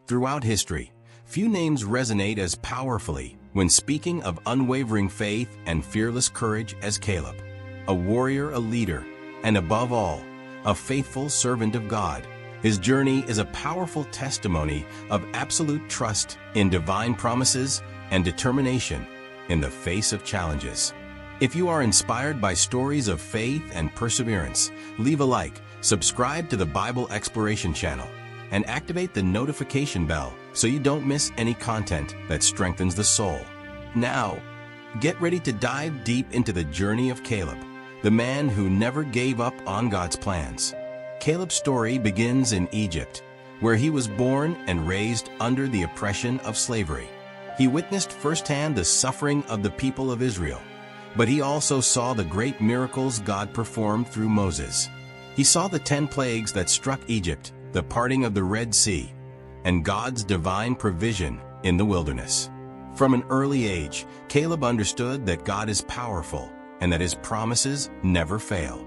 Throughout history, few names resonate as powerfully when speaking of unwavering faith and fearless courage as Caleb. A warrior, a leader, and above all, a faithful servant of God. His journey is a powerful testimony of absolute trust in divine promises and determination in the face of challenges. If you are inspired by stories of faith and perseverance, leave a like, subscribe to the Bible Exploration channel, and activate the notification bell so you don't miss any content that strengthens the soul. Now, get ready to dive deep into the journey of Caleb, the man who never gave up on God's plans. Caleb's story begins in Egypt, where he was born and raised under the oppression of slavery. He witnessed firsthand the suffering of the people of Israel, but he also saw the great miracles God performed through Moses. He saw the 10 plagues that struck Egypt, the parting of the Red Sea, and God's divine provision in the wilderness. From an early age, Caleb understood that God is powerful and that his promises never fail.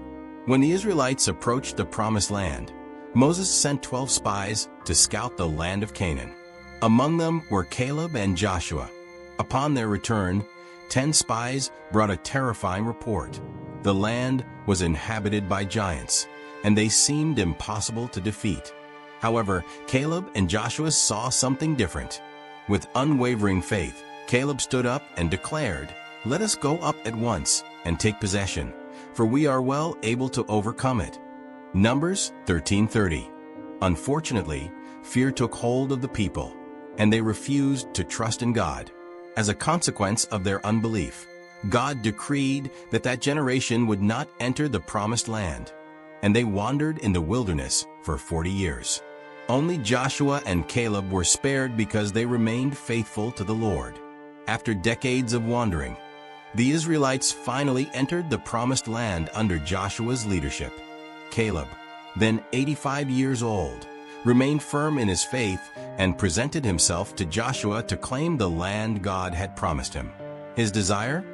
When the Israelites approached the Promised Land, Moses sent 12 spies to scout the land of Canaan. Among them were Caleb and Joshua. Upon their return, 10 spies brought a terrifying report. The land was inhabited by giants, and they seemed impossible to defeat. However, Caleb and Joshua saw something different. With unwavering faith, Caleb stood up and declared, "Let us go up at once and take possession, for we are well able to overcome it." Numbers 13:30. Unfortunately, fear took hold of the people, and they refused to trust in God. As a consequence of their unbelief, God decreed that that generation would not enter the Promised Land, and they wandered in the wilderness for 40 years. Only Joshua and Caleb were spared because they remained faithful to the Lord. After decades of wandering, the Israelites finally entered the Promised Land under Joshua's leadership. Caleb, then 85 years old, remained firm in his faith and presented himself to Joshua to claim the land God had promised him. His desire?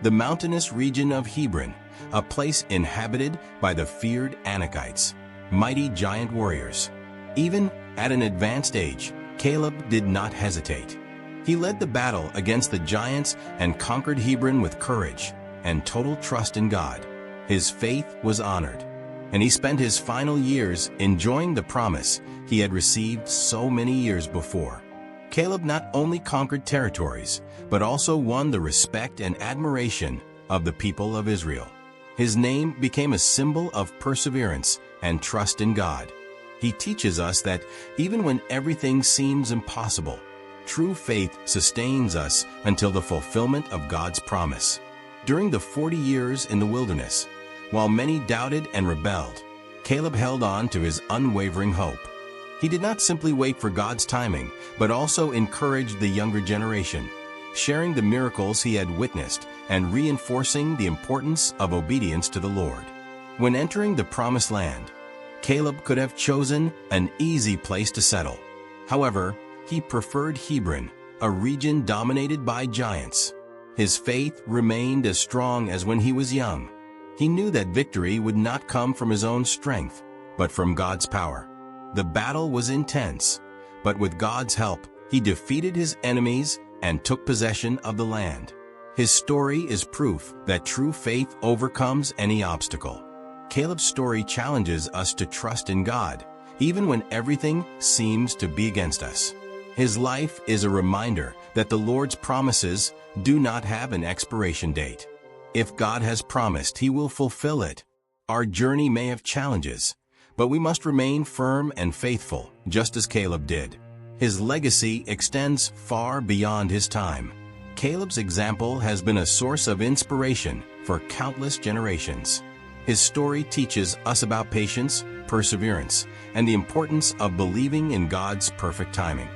The mountainous region of Hebron, a place inhabited by the feared Anakites, mighty giant warriors. Even at an advanced age, Caleb did not hesitate. He led the battle against the giants and conquered Hebron with courage and total trust in God. His faith was honored, and he spent his final years enjoying the promise he had received so many years before. Caleb not only conquered territories, but also won the respect and admiration of the people of Israel. His name became a symbol of perseverance and trust in God. He teaches us that even when everything seems impossible, true faith sustains us until the fulfillment of God's promise. During the 40 years in the wilderness, while many doubted and rebelled, Caleb held on to his unwavering hope. He did not simply wait for God's timing, but also encouraged the younger generation, sharing the miracles he had witnessed and reinforcing the importance of obedience to the Lord. When entering the Promised Land, Caleb could have chosen an easy place to settle. However, he preferred Hebron, a region dominated by giants. His faith remained as strong as when he was young. He knew that victory would not come from his own strength, but from God's power. The battle was intense, but with God's help, he defeated his enemies and took possession of the land. His story is proof that true faith overcomes any obstacle. Caleb's story challenges us to trust in God, even when everything seems to be against us. His life is a reminder that the Lord's promises do not have an expiration date. If God has promised, He will fulfill it. Our journey may have challenges, but we must remain firm and faithful, just as Caleb did. His legacy extends far beyond his time. Caleb's example has been a source of inspiration for countless generations. His story teaches us about patience, perseverance, and the importance of believing in God's perfect timing.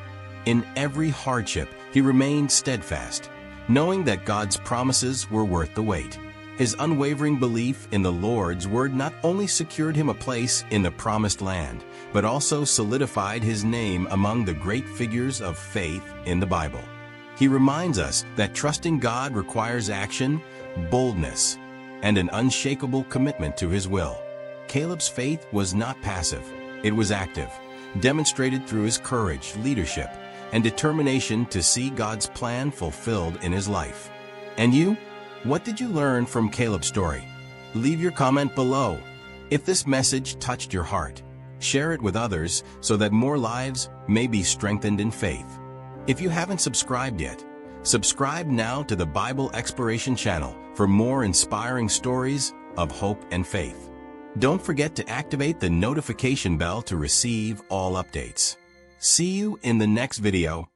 In every hardship, he remained steadfast, knowing that God's promises were worth the wait. His unwavering belief in the Lord's word not only secured him a place in the Promised Land, but also solidified his name among the great figures of faith in the Bible. He reminds us that trusting God requires action, boldness, and an unshakable commitment to His will. Caleb's faith was not passive, it was active. demonstrated through his courage, leadership, and determination to see God's plan fulfilled in his life. And you? What did you learn from Caleb's story? Leave your comment below. If this message touched your heart, share it with others so that more lives may be strengthened in faith. If you haven't subscribed yet, subscribe now to the Bible Exploration channel for more inspiring stories of hope and faith. Don't forget to activate the notification bell to receive all updates. See you in the next video.